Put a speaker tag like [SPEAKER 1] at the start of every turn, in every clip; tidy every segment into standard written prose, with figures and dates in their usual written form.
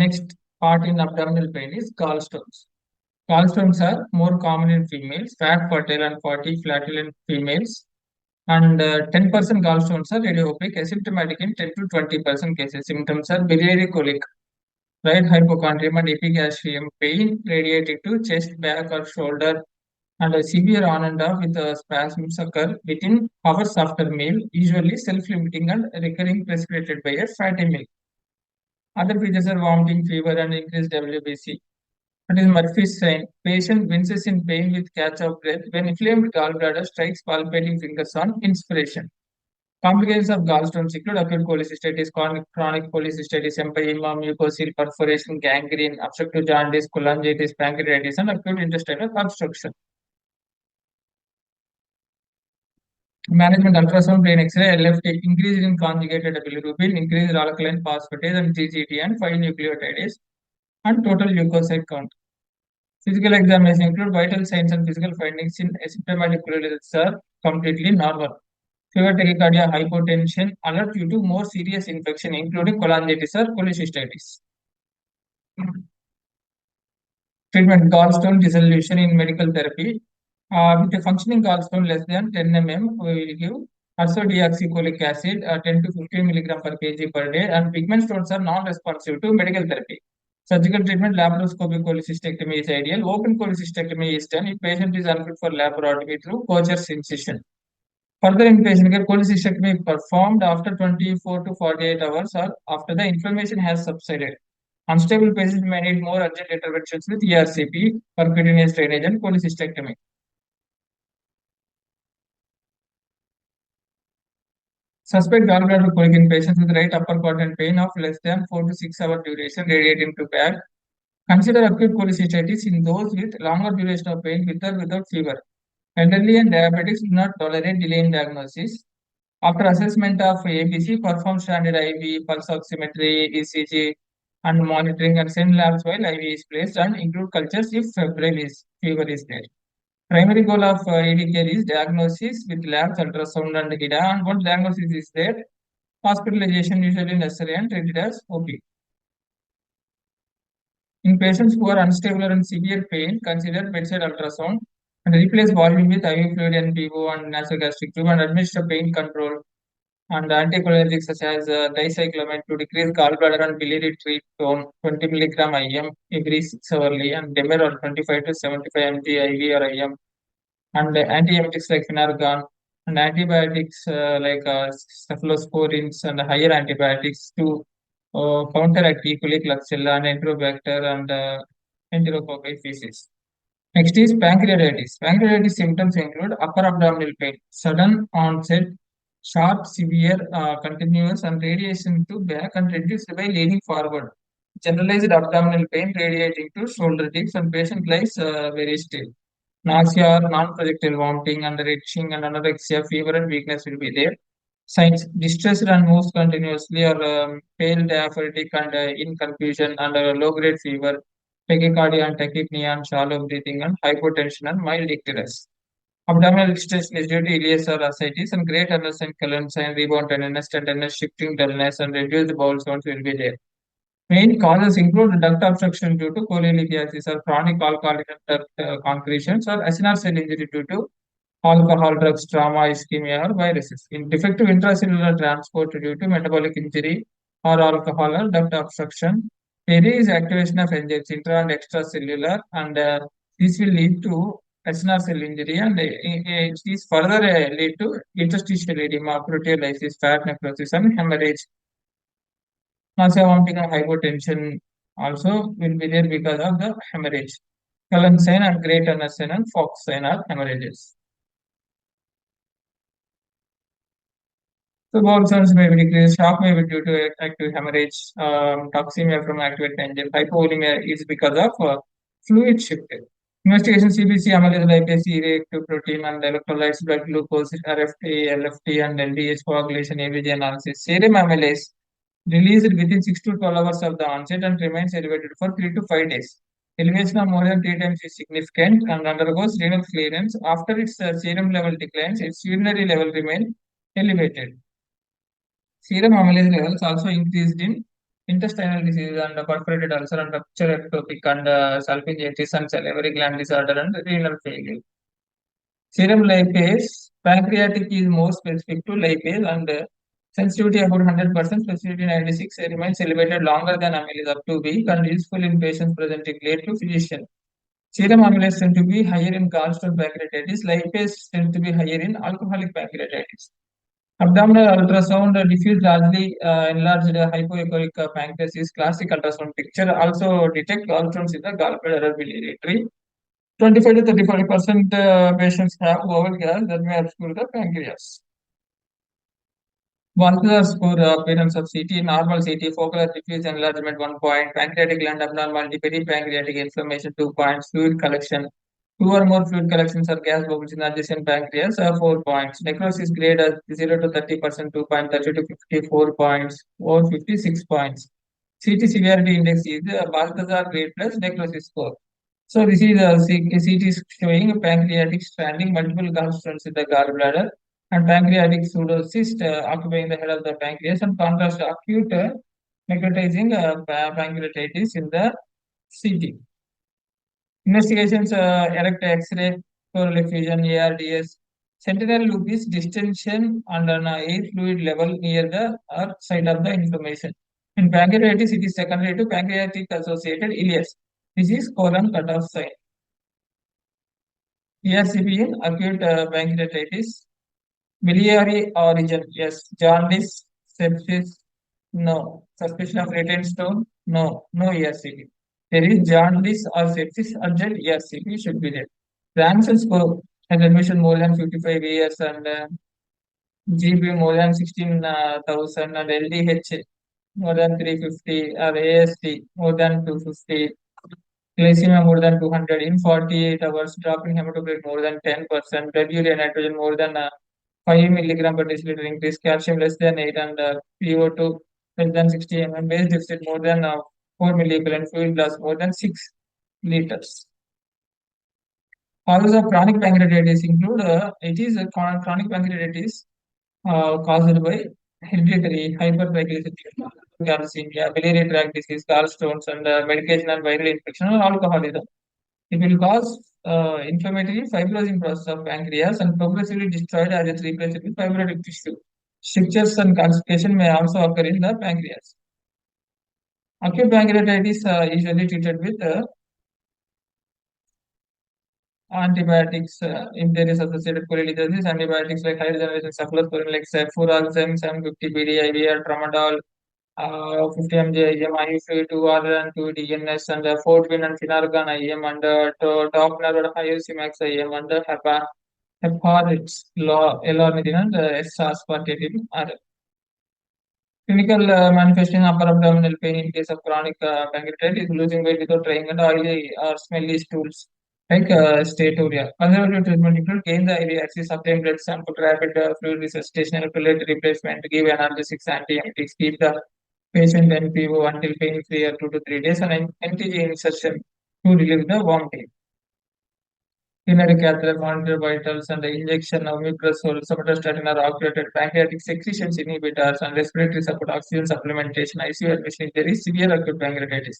[SPEAKER 1] Next part in abdominal pain is gallstones. Gallstones are more common in females, fat, fertile, and 40 flatulent females. And 10% gallstones are radiopaque, asymptomatic in 10 to 20% cases. Symptoms are biliary colic, right hypochondrium, and epigastrium, pain radiating to chest, back, or shoulder, and a severe on and off with spasms occur within hours after meal, usually self-limiting and recurring, precipitated by a fatty meal. Other features are vomiting, fever, and increased WBC. It is Murphy's sign. Patient winces in pain with catch of breath when inflamed gallbladder strikes palpating fingers on inspiration. Complications of gallstones include acute cholecystitis, chronic cholecystitis, empyema, mucosal perforation, gangrene, obstructive jaundice, cholangitis, pancreatitis, and acute intestinal obstruction. Management: ultrasound, brain X-ray, LFT, increase in conjugated bilirubin, increased alkaline phosphatase and TGT, and 5-nucleotides, and total leukocyte count. Physical examination include vital signs and physical findings in asymptomatic pleurisy are completely normal. Fever, tachycardia, hypotension alert you to more serious infection, including cholangitis or cholecystitis. Treatment: gallstone dissolution in medical therapy. With a functioning gallstone less than 10 mm, we will give ursodeoxycholic acid 10 to 15 milligram per kg per day, and pigment stones are non-responsive to medical therapy. Surgical treatment: laparoscopic cholecystectomy is ideal. Open cholecystectomy is done if patient is unfit for laparotomy through Kocher's incision. Further in patient care, cholecystectomy performed after 24 to 48 hours or after the inflammation has subsided. Unstable patients may need more urgent interventions with ERCP, percutaneous drainage, and cholecystectomy. Suspect gallbladder colic in patients with right upper quadrant pain of less than 4 to 6 hour duration radiating to back. Consider acute cholecystitis in those with longer duration of pain with or without fever. Elderly and diabetics do not tolerate delay in diagnosis. After assessment of ABC, perform standard IV, pulse oximetry, ECG, and monitoring, and send labs while IV is placed, and include cultures if fever is there. Primary goal of ED care is diagnosis with labs, ultrasound, and HIDA. And once diagnosis is there, hospitalization usually necessary and treated as OP. In patients who are unstable or in severe pain, consider bedside ultrasound and replace volume with IV fluid, NPO, and nasogastric tube, and administer pain control and anticholinergics such as dicyclomine to decrease gallbladder and biliary tone 20 milligram IM every 6 hourly, and Demer or 25 to 75 mg IV or IM, and antiemetics like Phenargon, and antibiotics like cephalosporins, and higher antibiotics to counteract E. coli, Klebsiella, and Enterobacter, and Enterococci feces. Next is pancreatitis. Pancreatitis symptoms include upper abdominal pain, sudden onset, sharp, severe, continuous, and radiation to back and reduced by leaning forward. Generalized abdominal pain radiating to shoulder tips, and patient lies very still. Nausea or non-projectile vomiting and retching and anorexia, fever and weakness will be there. Signs: distressed and moves continuously, or pale, diaphoretic, and in confusion, and low-grade fever, tachycardia and tachypnea, and shallow breathing, and hypotension, and mild icterus. Abdominal extension is due to ileus or ascites, and great tenderness and colon sign, rebound tenderness, shifting dullness, and reduced bowel sounds will be there. Main causes include duct obstruction due to cholelithiasis, or chronic alcoholic duct concretions, or acinar cell injury due to alcohol, drugs, trauma, ischemia, or viruses. In defective intracellular transport due to metabolic injury or alcohol or duct obstruction. There is activation of enzymes intra and extracellular, and this will lead to acinar cell injury, and these further lead to interstitial edema, proteolysis, fat necrosis, and hemorrhage. Nausea, vomiting, and hypotension also will be there because of the hemorrhage. Colon sign and great tenderness sign and Fox sign are hemorrhages. So bowel sounds may be decreased, shock may be due to active hemorrhage, toxemia from activated engine, hypovolemia is because of fluid shift. Investigation: CBC, amylase, lipase, reactive protein, and electrolytes, blood glucose, RFT, LFT, and LDH, coagulation, ABG analysis. Serum amylase released within 6 to 12 hours of the onset and remains elevated for 3 to 5 days. Elevation of more than 3 times is significant and undergoes renal clearance. After its serum level declines, its urinary level remains elevated. Serum amylase levels also increased in intestinal disease and perforated ulcer and rupture ectopic and salpingitis and salivary gland disorder and renal failure. Serum lipase, pancreatic is more specific to lipase and sensitivity about 100%, specificity 96, remains elevated longer than amylase up to week and useful in patients presenting late to physician. Serum amylase tend to be higher in gallstone pancreatitis, lipase tend to be higher in alcoholic pancreatitis. Abdominal ultrasound diffuse largely enlarged hypoechoric pancreas is classic ultrasound picture. Also detect gallstones in the gallbladder biliary tree. 25 to 35% patients have bowel gas that may obscure the pancreas. Balthazar score appearance of CT, normal CT, focal diffuse enlargement 1 point, pancreatic gland abnormality, peripancreatic inflammation 2 points, fluid collection. Two or more fluid collections or gas bubbles in adjacent pancreas 4 points. Necrosis grade 0 to 30%, 2 points, 30 to 54 points, or 56 points. CT severity index is Balthazar grade plus necrosis score. So this is a CT is showing pancreatic stranding, multiple gallstones in the gallbladder, and pancreatic pseudocyst occupying the head of the pancreas, and contrast acute necrotizing pancreatitis in the CT. Investigations erect X-ray, pleural effusion, ARDS. Sentinel loop is distension and an air fluid level near the earth side of the inflammation. In pancreatitis, it is secondary to pancreatic associated ileus. This is colon cutoff sign. ERCP in acute pancreatitis. Biliary origin, yes. Jaundice, sepsis, no. Suspicion of retained stone, no. No ERCP. There is jaundice or sepsis, urgent ERCP should be there. Ramsey score has admission more than 55 years and GB more than 16,000 and LDH more than 350 or AST more than 250. Glycemia more than 200 in 48 hours, drop in hematocrit more than 10%, blood urea nitrogen more than 5 milligram per deciliter increase, calcium less than 8 and PO2 less than 60 mm, base deficit more than 4 milliequivalent, fluid loss more than 6 liters. Causes of chronic pancreatitis include it is a chronic pancreatitis caused by hereditary hypertriglyceridemia, calcemia, biliary tract disease, gallstones, and medication and viral infection or alcoholism. It will cause inflammatory fibrosing process of pancreas and progressively destroyed as it replaces with fibrotic tissue. Strictures and constipation may also occur in the pancreas. Acute pancreatitis usually treated with antibiotics if there is associated cholelithiasis. Antibiotics like higher generation cephalosporin like cefuroxime, 750 BD, or tramadol, 50 mg IM, IU 2R and 2 DNS, and Fortwin and Finargan IM, and Topner or Hyoscyamax IM, and heparins, L-ornithine, and S-aspartate are clinical manifestation upper abdominal pain in case of chronic pancreatitis, losing weight without trying, and oily or smelly stools like steatorrhea. Conservative treatment include gain the IV axis, obtain blood sample, rapid fluid resuscitation, and platelet replacement, give analgesics, antiemetics, keep the patient NPO until pain free or 2 to 3 days, and NTG insertion to relieve the vomiting. Urinary catheter, monitor vitals, and the injection of omeprazole, somatostatin are activated pancreatic secretions inhibitors, and respiratory support, oxygen supplementation, ICU admission if there is severe acute pancreatitis.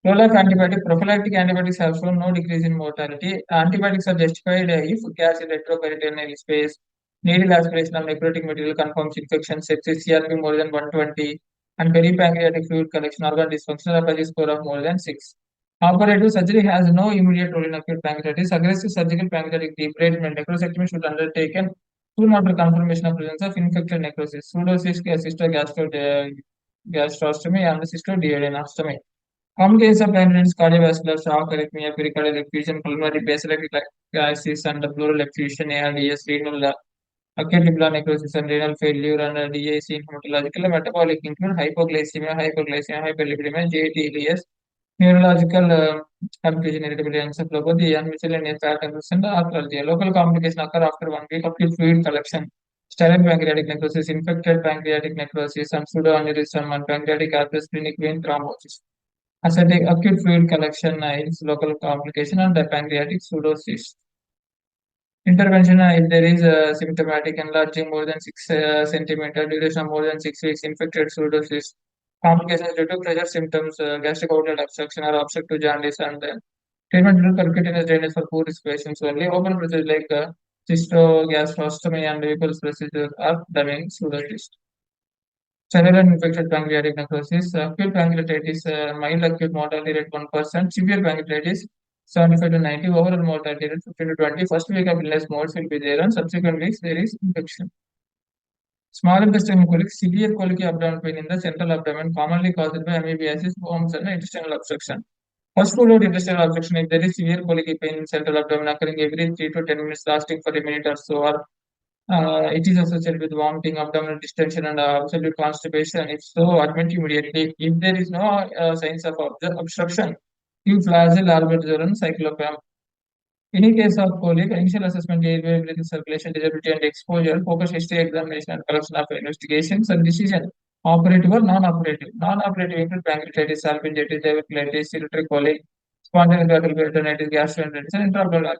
[SPEAKER 1] Role of antibiotic, prophylactic antibiotics have shown no decrease in mortality. Antibiotics are justified if gas in retroperitoneal space, needle aspiration of necrotic material confirms infection, sepsis, CRP more than 120, and peripancreatic fluid collection, organ dysfunction, Apache score of more than 6. Operative surgery has no immediate role in acute pancreatitis. Aggressive surgical pancreatic debridement, necrosectomy should undertaken soon after confirmation of presence of infected necrosis. Pseudocystic gastrostomy and cystoduodenostomy. Complications of pancreatitis, cardiovascular shock, arrhythmia, pericardial effusion, pulmonary basilic crisis, and pleural effusion, ARDS, renal acute tubular necrosis, and renal failure, and DIC in hematological metabolic include hypoglycemia, hyperlipidemia, JATLS, neurological confusion, irritability, encephalopathy, and miscellaneous fat and arthralgia. Local complications occur after 1 week of fluid collection. Sterile pancreatic necrosis, infected pancreatic necrosis, and pseudoaneurysm, and pancreatic atherosclenic vein thrombosis. Ascitic acute fluid collection is local complication, and the pancreatic pseudocyst. Intervention if there is symptomatic enlarging more than 6 centimeter, duration of more than 6 weeks, infected pseudocyst, Complications due to pressure symptoms, gastric outlet obstruction or obstructive jaundice, and treatment due to percutaneous drainage for poor risk patients only. Open procedures like cystogastrostomy and Whipple's procedure are done in pseudocyst's. Cellular infected pancreatic necrosis, acute pancreatitis, mild acute mortality rate 1%, severe pancreatitis 75 to 90, overall mortality rate 15 to 20. First week of illness modes will be there, and subsequent weeks there is infection. Small intestinal colic, severe colic abdominal pain in the central abdomen, commonly caused by amoebiasis, worms, and intestinal obstruction. First rule out intestinal obstruction, if there is severe colic pain in central abdomen occurring every 3 to 10 minutes, lasting for a minute or so, or it is associated with vomiting, abdominal distension, and absolute constipation. If so, admit immediately. If there is no signs of obstruction, use flagyl, albuterol, cyclopam. Any case of colic, initial assessment, airway, breathing, circulation, disability, and exposure, focus history examination, and collection of investigations, and decision. Operative or non-operative. Non-operative include pancreatitis, salpingitis, diverticulitis, urinary colic, spontaneous bowel peritonitis, gastroenteritis, and intraabdominal.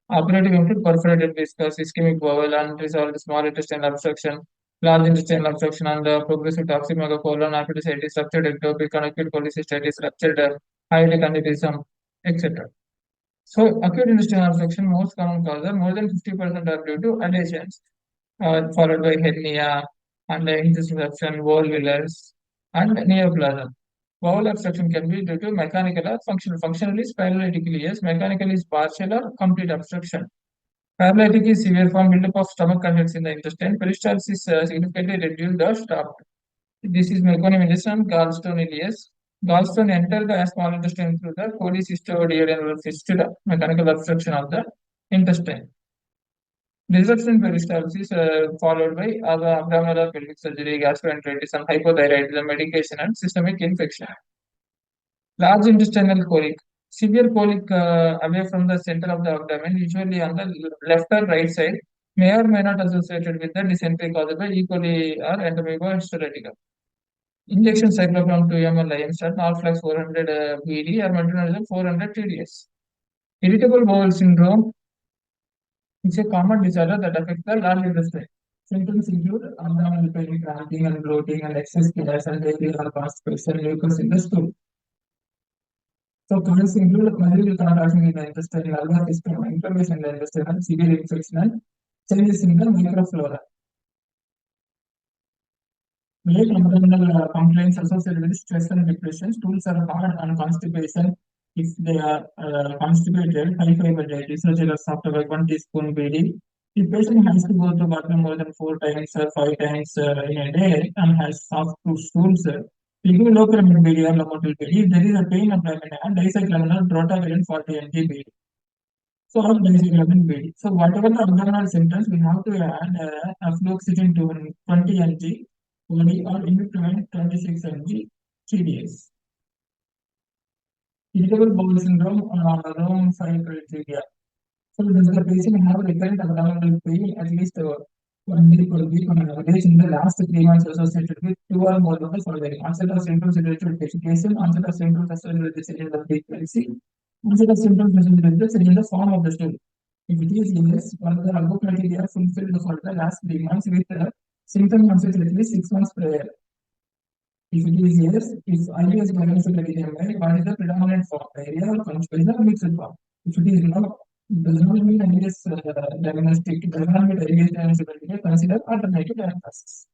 [SPEAKER 1] Operative include perforated viscous, ischemic bowel, unresolved small intestinal obstruction, large intestinal obstruction, and progressive toxic megacolon, appendicitis, ruptured ectopic, and acute cholecystitis, ruptured hiatic aneurysm, etc. So, acute intestinal obstruction, most common cause, more than 50% are due to adhesions, followed by hernia and intestinal obstruction, volvulus, and neoplasm. Bowel obstruction can be due to mechanical or functional. Functional is paralytically, yes. Mechanical is partial or complete obstruction. Paralytic is severe form buildup of stomach contents in the intestine. Peristalsis significantly reduced or stopped. This is meconium intestine, gallstone ileus. Gallstone enter the small intestine through the cholecystoduodenal fistula, mechanical obstruction of the intestine. Disruption peristalsis followed by other abdominal or pelvic surgery, gastroenteritis, and hypothyroidism, medication, and systemic infection. Large intestinal colic. Severe colic away from the center of the abdomen, usually on the left or right side, may or may not associated with the dysentery caused by E. coli or Enteromoeba histolytica. Injection cyclopram 2 ml Limestone, Norflex 400 BD or metronidazole 400 TDS. Irritable bowel syndrome is a common disorder that affects the large intestine. Symptoms include abdominal pain, cramping, and bloating, and excess gas, and daily or constipation, mucus in the stool. So, causes include multiple contraction in the intestine, nervous system, inflammation in the intestine, and severe infection, and changes in the microflora. Late abdominal complaints associated with stress and depression. Stools are hard and constipation. If they are constipated, high fiber diet, research errors after like 1 teaspoon BD. If patient has to go to the bathroom more than 4 times or 5 times in a day and has soft to stools, we give local BD or lomotil BD. If there is a pain abdomen and dicyclaminar drotavirin 40 mg BD. So, or dicyclaminar BD. So, whatever the abdominal symptoms, we have to add fluoxetine to 20 mg. Only or independent 26 mg 3 days. Irritable bowel syndrome, Rome 5 criteria. So, does the patient have recurrent abdominal pain at least 1 week or week on average in the last 3 months associated with 2 or more of the following? Onset of symptoms related to defecation, onset of symptoms associated with the change in the frequency, onset of symptoms associated with the change in the form of the stool. If it is yes, all the above criteria are fulfilled for the last 3 months with symptom onset at least 6 months prior. If it is yes, if IBS diagnostic criteria, what is the predominant form, area or constipation or mixed form? If it is no, does not mean IBS diagnostic, does not mean IBS diagnostic criteria, consider alternative diagnosis.